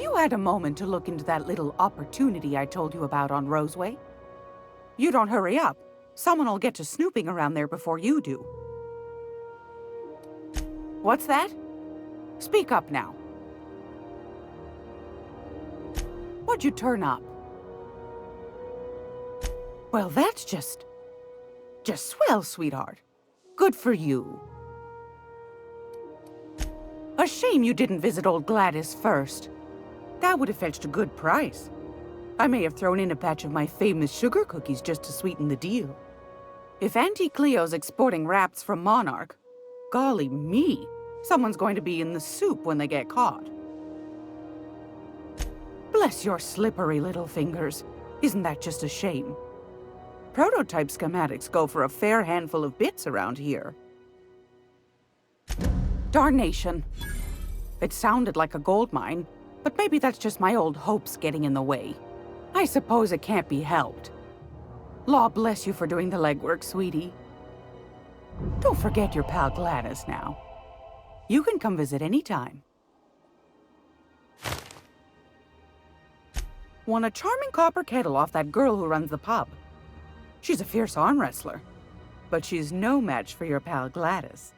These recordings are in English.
Have you had a moment to look into that little opportunity I told you about on Roseway? You don't hurry up. Someone will get to snooping around there before you do. What's that? Speak up now. What'd you turn up? Well, that's just swell, sweetheart. Good for you. A shame you didn't visit old Gladys first. That would have fetched a good price. I may have thrown in a batch of my famous sugar cookies just to sweeten the deal. If Auntie Cleo's exporting wraps from Monarch, golly me, someone's going to be in the soup when they get caught. Bless your slippery little fingers. Isn't that just a shame? Prototype schematics go for a fair handful of bits around here. Darnation. It sounded like a gold mine, but maybe that's just my old hopes getting in the way. I suppose it can't be helped. Law bless you for doing the legwork, sweetie. Don't forget your pal Gladys now. You can come visit anytime. Won a charming copper kettle off that girl who runs the pub. She's a fierce arm wrestler, but she's no match for your pal Gladys.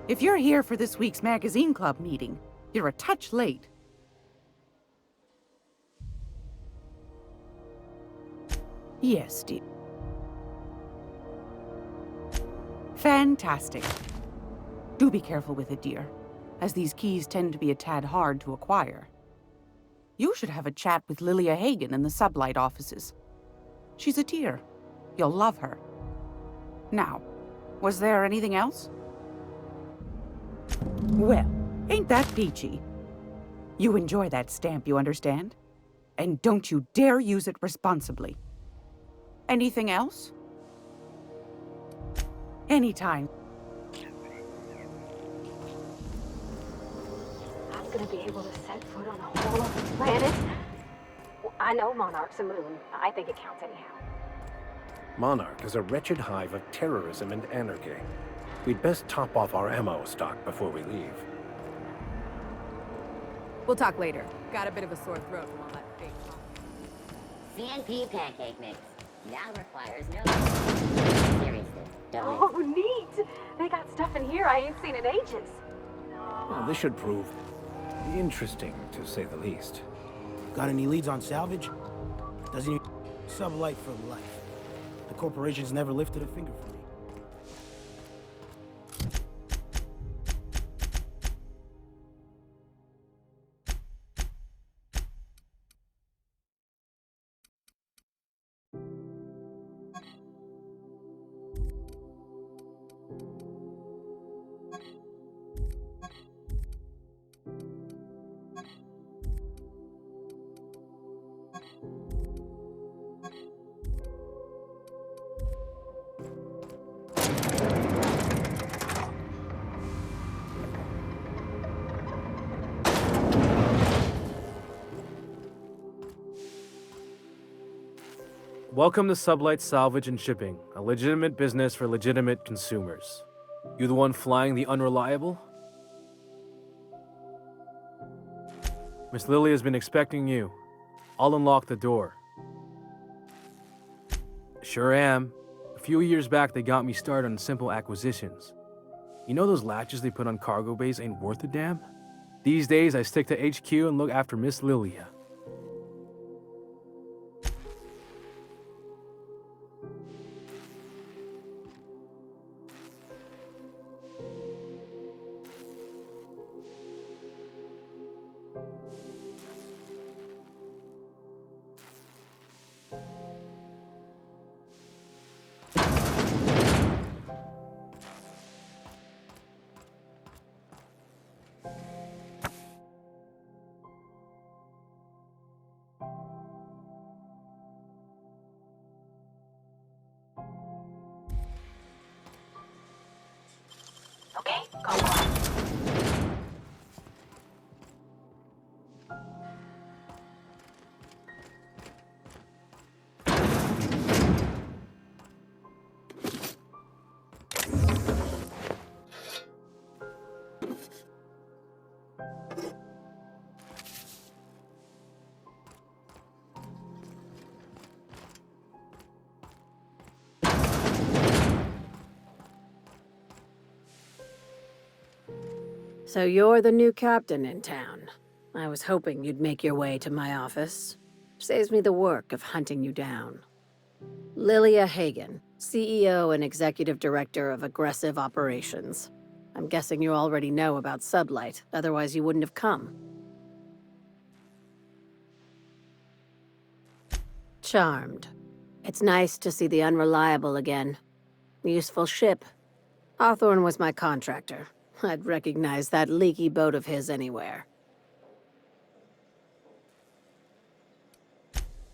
If you're here for this week's magazine club meeting, you're a touch late. Yes, dear. Fantastic. Do be careful with it, dear, as these keys tend to be a tad hard to acquire. You should have a chat with Lilia Hagen in the Sublight offices. She's a dear. You'll love her. Now, was there anything else? Well, ain't that peachy? You enjoy that stamp, you understand? And don't you dare use it responsibly. Anything else? Anytime. I'm gonna be able to set foot on a whole other planet. I know Monarch's a moon. I think it counts anyhow. Monarch is a wretched hive of terrorism and anarchy. We'd best top off our ammo stock before we leave. We'll talk later. Got a bit of a sore throat from all that fake talk. CNP pancake mix. Now requires no... Seriously, don't... Oh, neat! They got stuff in here I ain't seen in ages. Well, this should prove interesting, to say the least. Got any leads on salvage? Doesn't even... Sublight for life. The corporation's never lifted a finger for me. Welcome to Sublight Salvage and Shipping, a legitimate business for legitimate consumers. You the one flying the unreliable? Miss Lily has been expecting you. I'll unlock the door. Sure am. A few years back, they got me started on simple acquisitions. You know those latches they put on cargo bays ain't worth a damn? These days, I stick to HQ and look after Miss Lilia. Go on. So you're the new captain in town. I was hoping you'd make your way to my office. Saves me the work of hunting you down. Lilia Hagen, CEO and Executive Director of Aggressive Operations. I'm guessing you already know about Sublight, otherwise you wouldn't have come. Charmed. It's nice to see the Unreliable again. Useful ship. Hawthorne was my contractor. I'd recognize that leaky boat of his anywhere.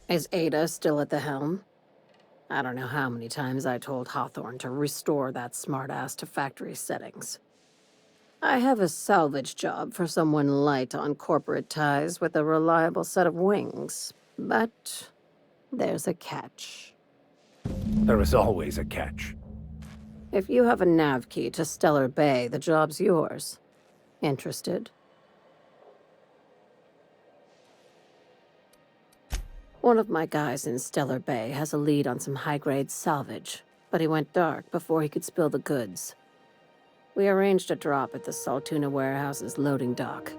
Is Ada still at the helm? I don't know how many times I told Hawthorne to restore that smartass to factory settings. I have a salvage job for someone light on corporate ties with a reliable set of wings, but there's a catch. There is always a catch. If you have a nav key to Stellar Bay, the job's yours. Interested? One of my guys in Stellar Bay has a lead on some high-grade salvage, but he went dark before he could spill the goods. We arranged a drop at the Saltuna warehouse's loading dock.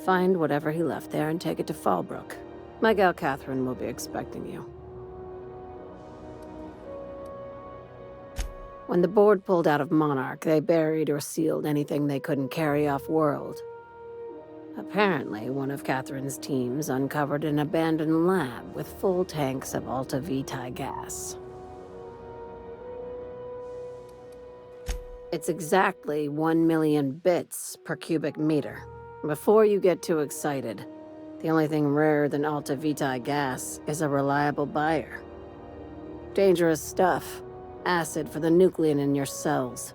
Find whatever he left there and take it to Fallbrook. My gal Catherine will be expecting you. When the board pulled out of Monarch, they buried or sealed anything they couldn't carry off-world. Apparently, one of Catherine's teams uncovered an abandoned lab with full tanks of Alta Vitae gas. It's exactly 1 million bits per cubic meter. Before you get too excited, the only thing rarer than Alta Vitae gas is a reliable buyer. Dangerous stuff. Acid for the nucleon in your cells.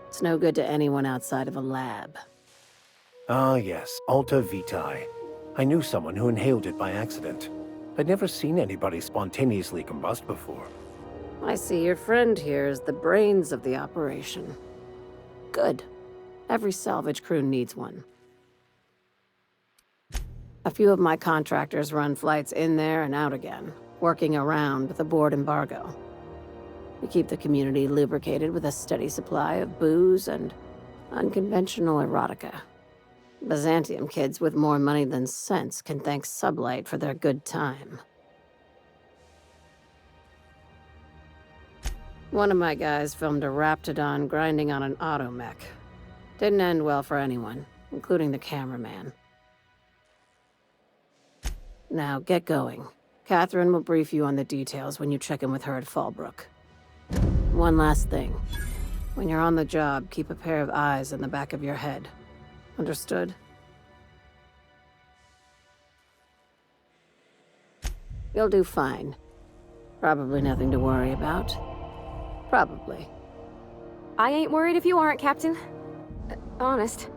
It's no good to anyone outside of a lab. Ah, yes, Alta Vitae. I knew someone who inhaled it by accident. I'd never seen anybody spontaneously combust before. I see your friend here is the brains of the operation. Good. Every salvage crew needs one. A few of my contractors run flights in there and out again, working around the board embargo. We keep the community lubricated with a steady supply of booze and unconventional erotica. Byzantium kids with more money than sense can thank Sublight for their good time. One of my guys filmed a Raptidon grinding on an automech. Didn't end well for anyone, including the cameraman. Now, get going. Catherine will brief you on the details when you check in with her at Fallbrook. One last thing. When you're on the job, keep a pair of eyes in the back of your head. Understood? You'll do fine. Probably nothing to worry about. Probably. I ain't worried if you aren't, Captain. Honest.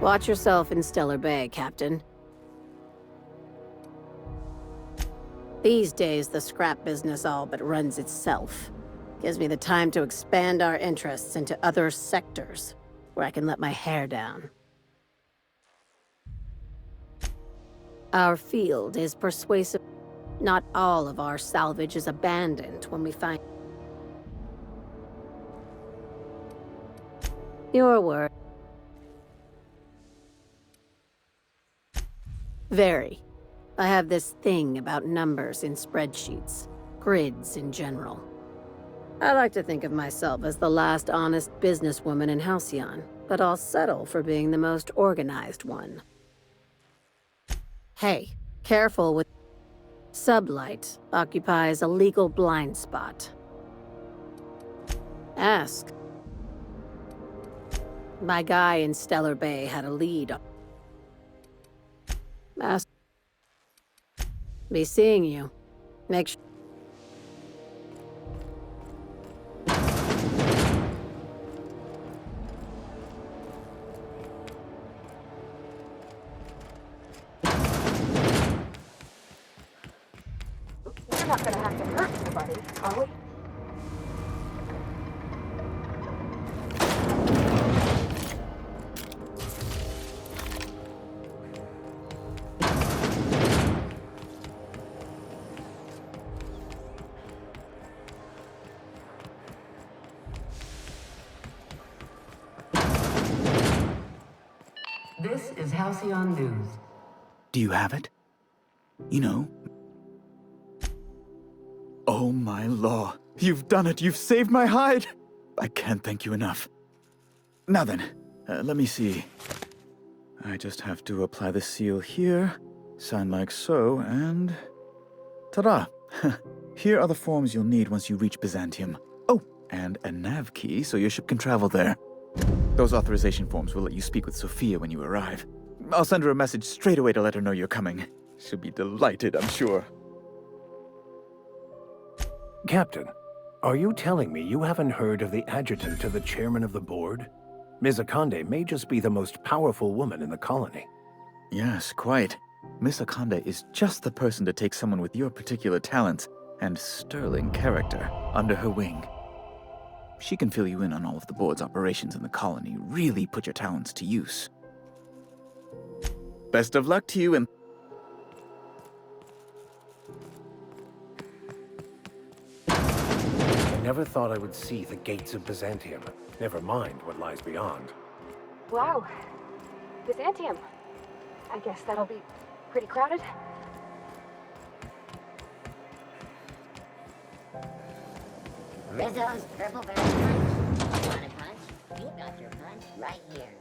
Watch yourself in Stellar Bay, Captain. These days, the scrap business all but runs itself. Gives me the time to expand our interests into other sectors, where I can let my hair down. Our field is persuasive. Not all of our salvage is abandoned when we find... Your word. Very. I have this thing about numbers in spreadsheets, grids in general. I like to think of myself as the last honest businesswoman in Halcyon, but I'll settle for being the most organized one. Hey, careful with... Sublight occupies a legal blind spot. Ask. My guy in Stellar Bay had a lead. Ask. Be seeing you. Make sure. to hurt anybody, are we? This is Halcyon News. Do you have it? You know... Oh my law. You've done it. You've saved my hide. I can't thank you enough. Now then, let me see. I just have to apply the seal here, sign like so, and... Ta-da! Here are the forms you'll need once you reach Byzantium. Oh, and a nav key so your ship can travel there. Those authorization forms will let you speak with Sophia when you arrive. I'll send her a message straight away to let her know you're coming. She'll be delighted, I'm sure. Captain, are you telling me you haven't heard of the adjutant to the chairman of the board? Ms. Akande may just be the most powerful woman in the colony. Yes, quite. Miss Akande is just the person to take someone with your particular talents and sterling character under her wing. She can fill you in on all of the board's operations in the colony, really put your talents to use. Best of luck to you and... I never thought I would see the gates of Byzantium. Never mind what lies beyond. Wow. Byzantium. I guess that'll be pretty crowded. Rizzo's Purple Berry Punch. Want a punch? You got your punch right here.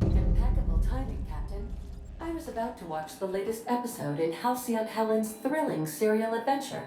Impeccable timing, Captain. I was about to watch the latest episode in Halcyon Helen's thrilling serial adventure.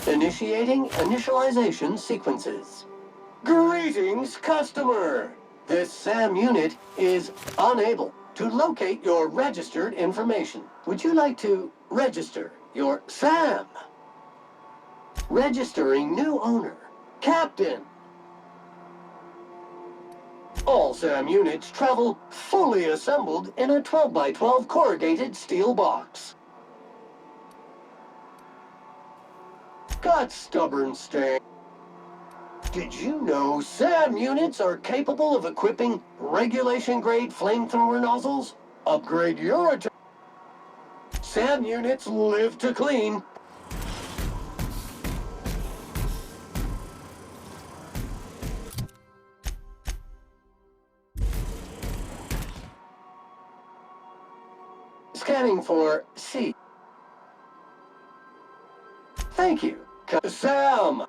Initiating initialization sequences. Greetings, customer! This SAM unit is unable to locate your registered information. Would you like to register your SAM? Registering new owner, Captain. All SAM units travel fully assembled in a 12x12 corrugated steel box. Got stubborn stang. Did you know SAM units are capable of equipping regulation-grade flamethrower nozzles? Upgrade your SAM units live to clean. Scanning for C. Thank you. Sam!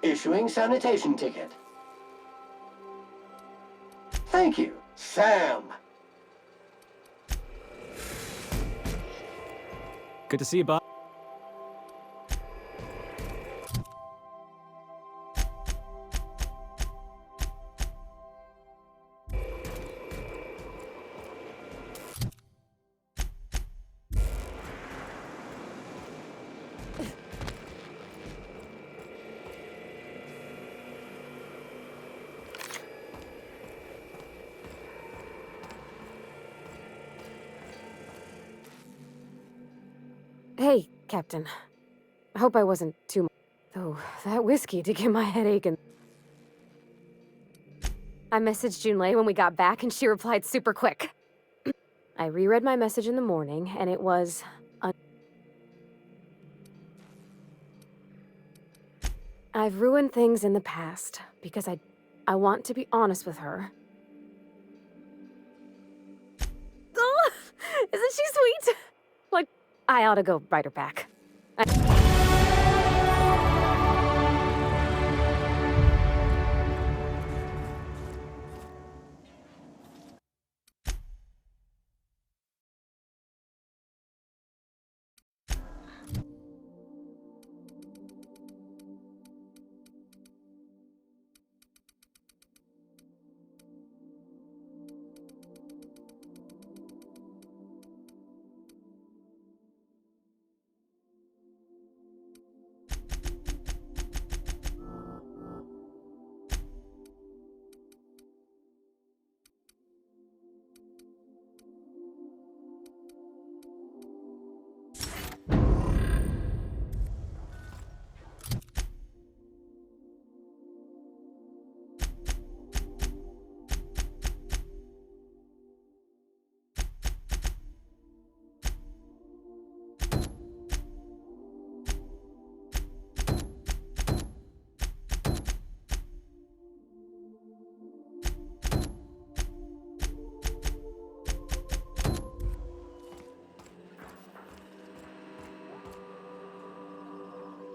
Issuing sanitation ticket. Thank you, Sam. Good to see you, Bob. Hey, Captain. I hope I wasn't too much. Though, that whiskey did get my head aching. I messaged Junlei when we got back, and she replied super quick. I reread my message in the morning, and it was... I've ruined things in the past, because I want to be honest with her. Oh, isn't she sweet? Like, I ought to go write her back.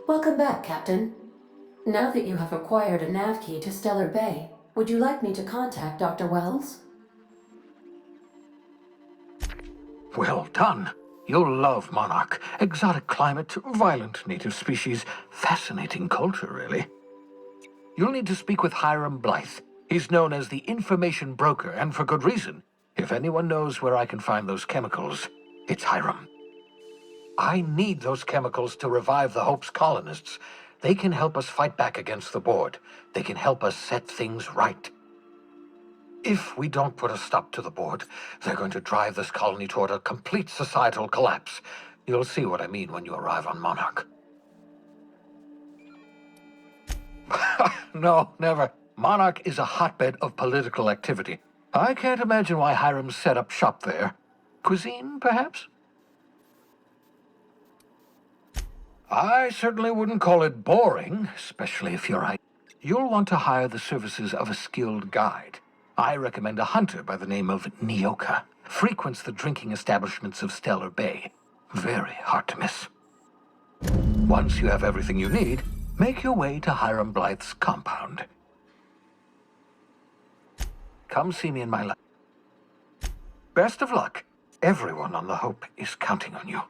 Welcome back, Captain. Now that you have acquired a nav key to Stellar Bay, would you like me to contact Dr. Wells? Well done. You'll love Monarch. Exotic climate, violent native species, fascinating culture, really. You'll need to speak with Hiram Blythe. He's known as the information broker, and for good reason. If anyone knows where I can find those chemicals, it's Hiram. I need those chemicals to revive the Hope's colonists. They can help us fight back against the Board. They can help us set things right. If we don't put a stop to the Board, they're going to drive this colony toward a complete societal collapse. You'll see what I mean when you arrive on Monarch. No, never. Monarch is a hotbed of political activity. I can't imagine why Hiram set up shop there. Cuisine, perhaps? I certainly wouldn't call it boring, especially if you're... You'll want to hire the services of a skilled guide. I recommend a hunter by the name of Nyoka. Frequents the drinking establishments of Stellar Bay. Very hard to miss. Once you have everything you need, make your way to Hiram Blythe's compound. Come see me in my lab. Best of luck. Everyone on the Hope is counting on you.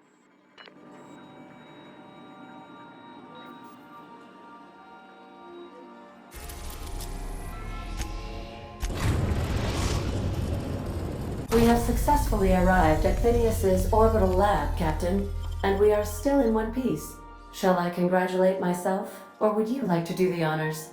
We have successfully arrived at Phineas's orbital lab, Captain, and we are still in one piece. Shall I congratulate myself, or would you like to do the honors?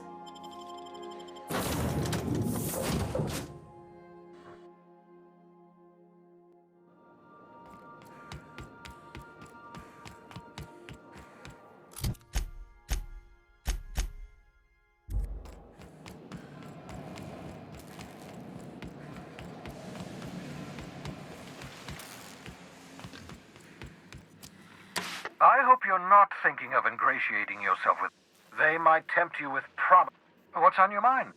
I hope you're not thinking of ingratiating yourself with... They might tempt you with What's on your mind?